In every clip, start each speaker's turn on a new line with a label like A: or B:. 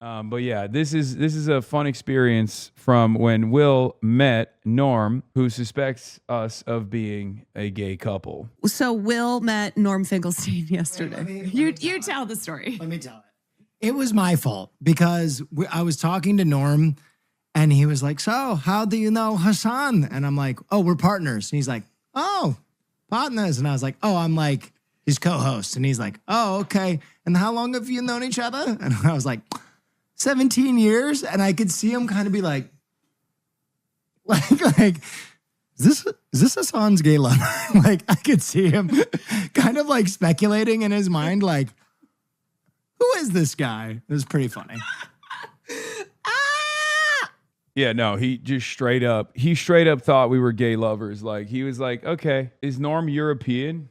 A: But yeah, this is a fun experience from when Will met Norm, who suspects us of being a gay couple.
B: So Will met Norm Finkelstein yesterday. You tell the story.
C: Let me tell it. It was my fault because I was talking to Norm and he was like, so how do you know Hasan? And I'm like, oh, we're partners. And he's like, oh, partners. And I was like, oh, I'm like his co-host. And he's like, oh, okay. And how long have you known each other? And I was like, 17 years. And I could see him kind of be like, is this Hasan's gay lover? Like, I could see him kind of like speculating in his mind, like, who is this guy? It was pretty funny.
A: Yeah, no, he straight up thought we were gay lovers. Like, he was like, okay, is Norm European?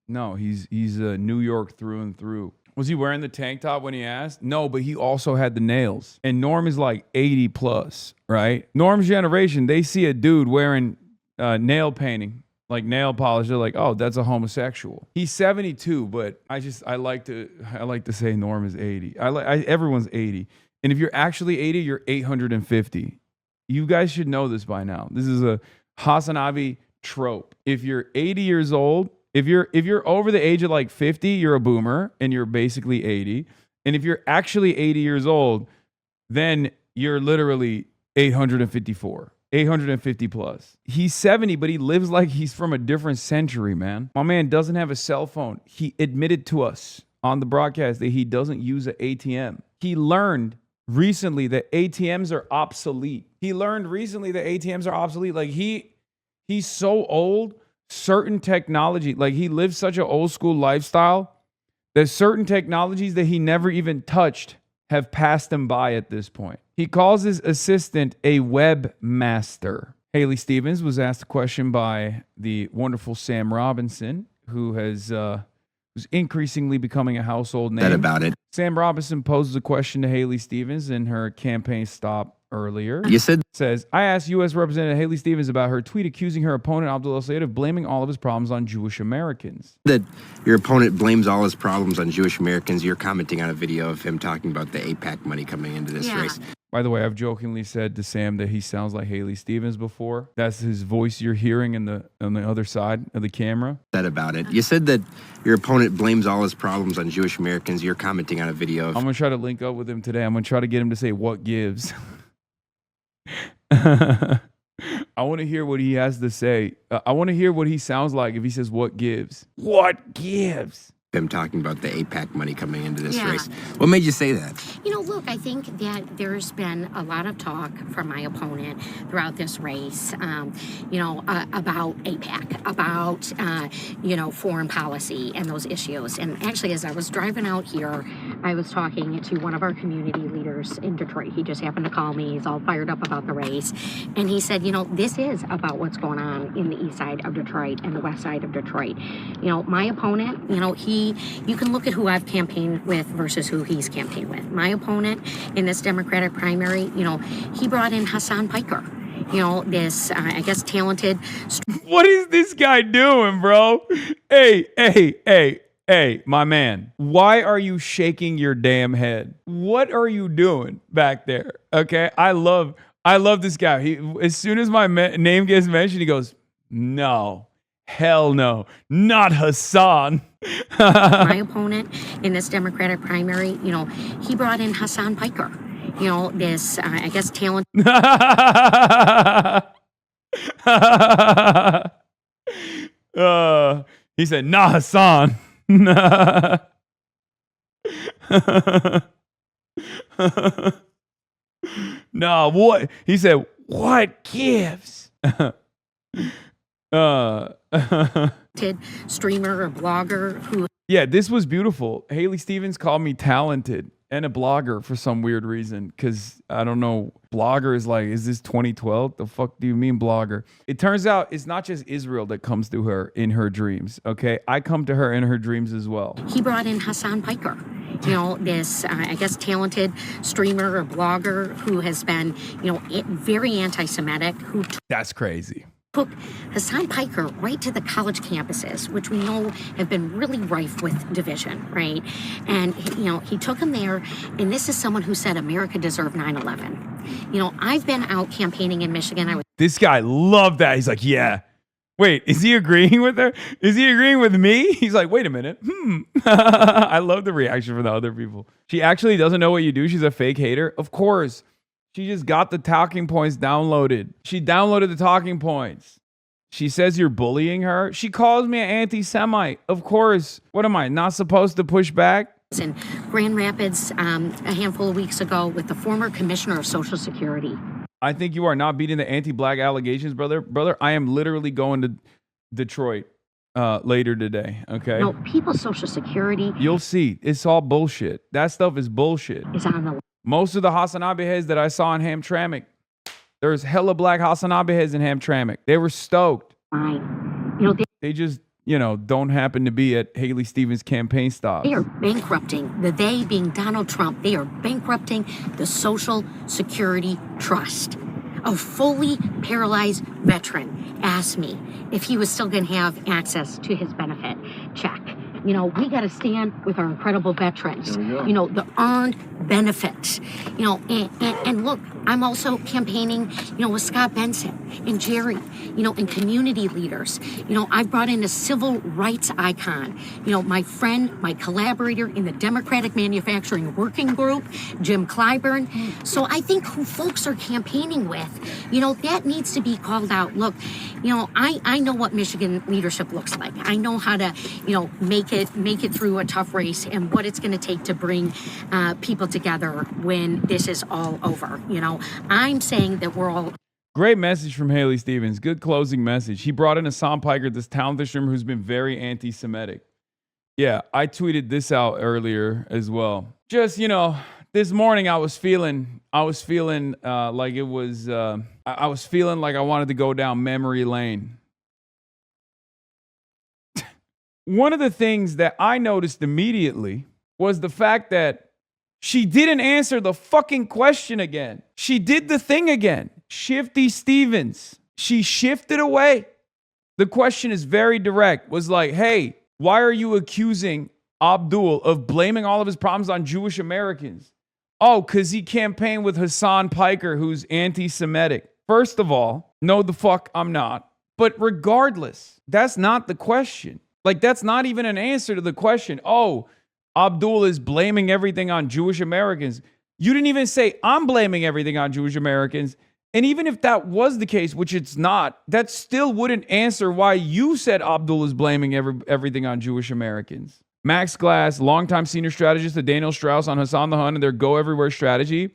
A: No, he's New York through and through. Was he wearing the tank top when he asked? No, but he also had the nails. And Norm is like 80 plus, right? Norm's generation, they see a dude wearing nail painting, like nail polish. They're like, oh, that's a homosexual. He's 72, but I like to say Norm is 80. Everyone's 80. And if you're actually 80, you're 850. You guys should know this by now. This is a Hasan trope. If you're 80 years old, if you're over the age of like 50, you're a boomer and you're basically 80. And if you're actually 80 years old, then you're literally 854, 850 plus. He's 70, but he lives like he's from a different century, man. My man doesn't have a cell phone. He admitted to us on the broadcast that he doesn't use an ATM. He learned recently that ATMs are obsolete. Like he's so old. Certain technology, like he lives such an old school lifestyle that certain technologies that he never even touched have passed him by at this point. He calls his assistant a webmaster. Haley Stevens was asked a question by the wonderful Sam Robinson, who's increasingly becoming a household name.
D: That about it.
A: Sam Robinson poses a question to Haley Stevens in her campaign stop earlier.
D: You says,
A: I asked U.S. Representative Haley Stevens about her tweet accusing her opponent, Abdul El-Sayed, of blaming all of his problems on Jewish Americans.
D: That your opponent blames all his problems on Jewish Americans. You're commenting on a video of him talking about the AIPAC money coming into this race.
A: By the way, I've jokingly said to Sam that he sounds like Haley Stevens before. That's his voice you're hearing on the other side of the camera.
D: That about it. You said that your opponent blames all his problems on Jewish Americans. You're commenting on a video of...
A: I'm going to try to link up with him today. I'm going to try to get him to say what gives. I want to hear what he has to say. I want to hear what he sounds like if he says what gives. What gives?
D: Him talking about the AIPAC money coming into this race. What made you say that?
E: Look, I think that there's been a lot of talk from my opponent throughout this race, about AIPAC, about, foreign policy and those issues. And actually, as I was driving out here, I was talking to one of our community leaders in Detroit. He just happened to call me. He's all fired up about the race. And he said, this is about what's going on in the east side of Detroit and the west side of Detroit. My opponent, you can look at who I've campaigned with versus who he's campaigned with. My opponent in this Democratic primary, he brought in Hasan Piker. This, talented...
A: What is this guy doing, bro? Hey, my man. Why are you shaking your damn head? What are you doing back there? Okay, I love this guy. As soon as my name gets mentioned, he goes, no. Hell no, not Hasan.
E: My opponent in this Democratic primary, he brought in Hasan Piker. This, talent.
A: He said, nah, Hasan. Nah, what? He said, what gives?
E: Streamer or blogger who...
A: Yeah, this was beautiful. Haley Stevens called me talented and a blogger for some weird reason, because I don't know, blogger is like, is this 2012? The fuck do you mean blogger? It turns out it's not just Israel that comes to her in her dreams, okay? I come to her in her dreams as well.
E: He brought in Hasan Piker, this, talented streamer or blogger who has been, very anti-Semitic.
A: That's crazy.
E: took Hasan Piker right to the college campuses, which we know have been really rife with division, right? And, he took him there, and this is someone who said America deserved 9/11. I've been out campaigning in Michigan.
A: This guy loved that. He's like, yeah. Wait, is he agreeing with her? Is he agreeing with me? He's like, wait a minute. I love the reaction from the other people. She actually doesn't know what you do. She's a fake hater. Of course. She just got the talking points downloaded. She downloaded the talking points. She says you're bullying her. She calls me an anti-Semite. Of course. What am I, not supposed to push back?
E: In Grand Rapids a handful of weeks ago with the former commissioner of Social Security.
A: I think you are not beating the anti-black allegations, brother. Brother, I am literally going to Detroit later today, okay?
E: No, people's Social Security.
A: You'll see. It's all bullshit. That stuff is bullshit.
E: Is on the
A: Most of the Hasanabe heads that I saw in Hamtramck, there's hella black Hasanabe heads in Hamtramck. They were stoked.
E: line.
A: They just, don't happen to be at Haley Stevens' campaign stops.
E: They are bankrupting, they being Donald Trump, they are bankrupting the Social Security Trust. A fully paralyzed veteran asked me if he was still going to have access to his benefit check. We got to stand with our incredible veterans, the earned benefits, and look, I'm also campaigning, with Scott Benson and Jerry, and community leaders. I've brought in a civil rights icon, my friend, my collaborator in the Democratic Manufacturing Working Group, Jim Clyburn. So I think who folks are campaigning with, that needs to be called out. Look, I know what Michigan leadership looks like. I know how to, make it through a tough race and what it's going to take to bring people together when this is all over. I'm saying that we're all.
A: Great message from Haley Stevens. Good closing message. He brought in Hasan Piker, this talented streamer who's been very anti-Semitic. Yeah, I tweeted this out earlier as well. Just, this morning I was feeling like it was, I was feeling like I wanted to go down memory lane. One of the things that I noticed immediately was the fact that she didn't answer the fucking question again. She did the thing again. Shifty Stevens. She shifted away. The question is very direct. Was like, hey, why are you accusing Abdul of blaming all of his problems on Jewish Americans? Oh, because he campaigned with Hasan Piker, who's anti-Semitic. First of all, no, the fuck I'm not. But regardless, that's not the question. Like, that's not even an answer to the question. Oh, Abdul is blaming everything on Jewish Americans. You didn't even say, I'm blaming everything on Jewish Americans. And even if that was the case, which it's not, that still wouldn't answer why you said Abdul is blaming everything on Jewish Americans. Max Glass, longtime senior strategist at Daniel Strauss on Hassan the Hun and their Go Everywhere strategy.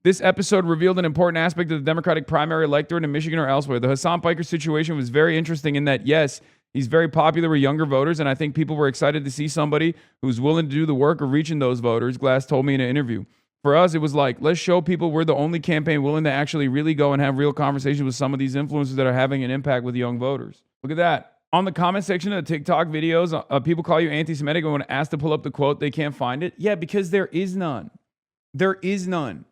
A: This episode revealed an important aspect of the Democratic primary electorate in Michigan or elsewhere. The Hasan Piker situation was very interesting in that, yes, he's very popular with younger voters, and I think people were excited to see somebody who's willing to do the work of reaching those voters, Glass told me in an interview. For us, it was like, let's show people we're the only campaign willing to actually really go and have real conversations with some of these influencers that are having an impact with young voters. Look at that. On the comment section of the TikTok videos, people call you anti-Semitic, and when asked to pull up the quote, they can't find it. Yeah, because there is none. There is none.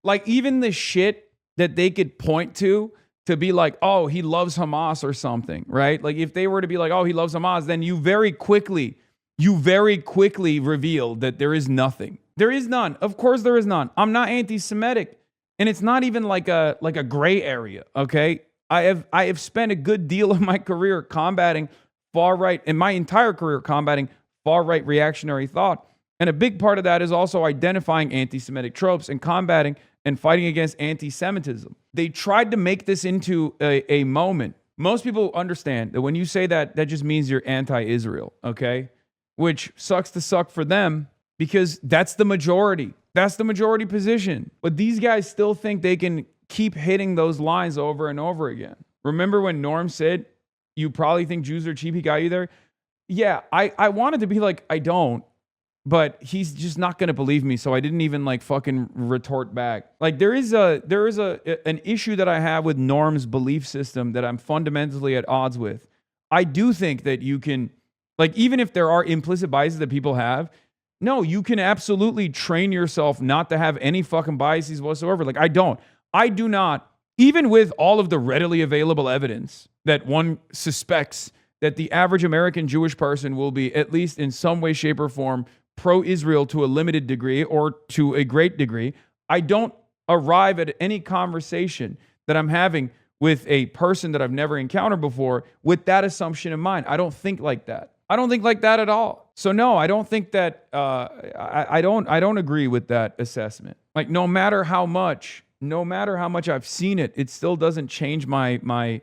A: Like, even the shit that they could point to be like, oh, he loves Hamas or something, right? Like, if they were to be like, oh, he loves Hamas, then you very quickly reveal that there is nothing. There is none. Of course there is none. I'm not anti-Semitic. And it's not even like a gray area, okay? I have spent a good deal of my career combating far-right, and my entire career combating far-right reactionary thought. And a big part of that is also identifying anti-Semitic tropes and combating and fighting against anti-Semitism. They tried to make this into a moment. Most people understand that when you say that, that just means you're anti-Israel, okay? Which sucks to suck for them because that's the majority. That's the majority position. But these guys still think they can keep hitting those lines over and over again. Remember when Norm said, you probably think Jews are cheap, he got you there? Yeah, I wanted to be like, I don't. But he's just not going to believe me, so I didn't even fucking retort back. Like, there is an issue that I have with Norm's belief system that I'm fundamentally at odds with. I do think that you can, even if there are implicit biases that people have, no, you can absolutely train yourself not to have any fucking biases whatsoever. I do not Even with all of the readily available evidence that one suspects that the average American Jewish person will be, at least in some way, shape, or form, pro-Israel to a limited degree or to a great degree, I don't arrive at any conversation that I'm having with a person that I've never encountered before with that assumption in mind. I don't think like that. I don't think like that at all. So no, I don't think that. I don't agree with that assessment. Like no matter how much I've seen it, it still doesn't change my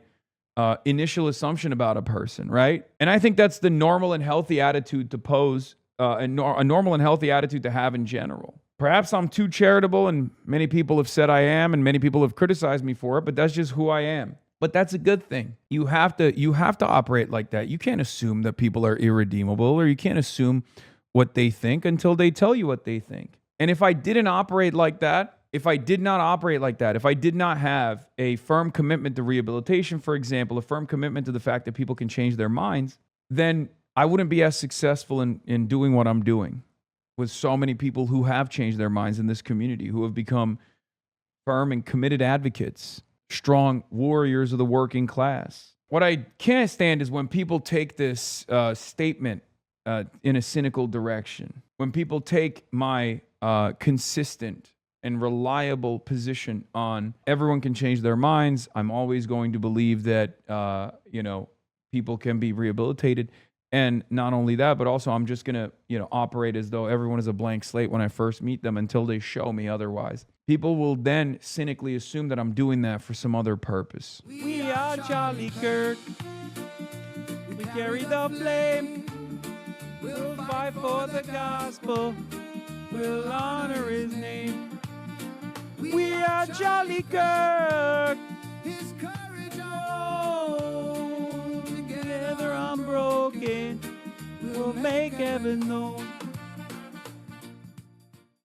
A: initial assumption about a person, right? And I think that's the normal and healthy attitude to pose, a normal and healthy attitude to have in general. Perhaps I'm too charitable, and many people have said I am, and many people have criticized me for it, but that's just who I am. But that's a good thing. You have to operate like that. You can't assume that people are irredeemable, or you can't assume what they think until they tell you what they think. And if I didn't operate like that, if I did not operate like that, if I did not have a firm commitment to rehabilitation, for example, a firm commitment to the fact that people can change their minds, then I wouldn't be as successful in doing what I'm doing with so many people who have changed their minds in this community, who have become firm and committed advocates, strong warriors of the working class. What I can't stand is when people take this statement in a cynical direction. When people take my consistent and reliable position on everyone can change their minds, I'm always going to believe that people can be rehabilitated. And not only that, but also I'm just going to, operate as though everyone is a blank slate when I first meet them until they show me otherwise. People will then cynically assume that I'm doing that for some other purpose.
F: We are Charlie Kirk. We carry the flame. We'll fight for the gospel. We'll honor his name. We are Charlie Kirk. His courage on. Together unbroken. We'll make heaven known.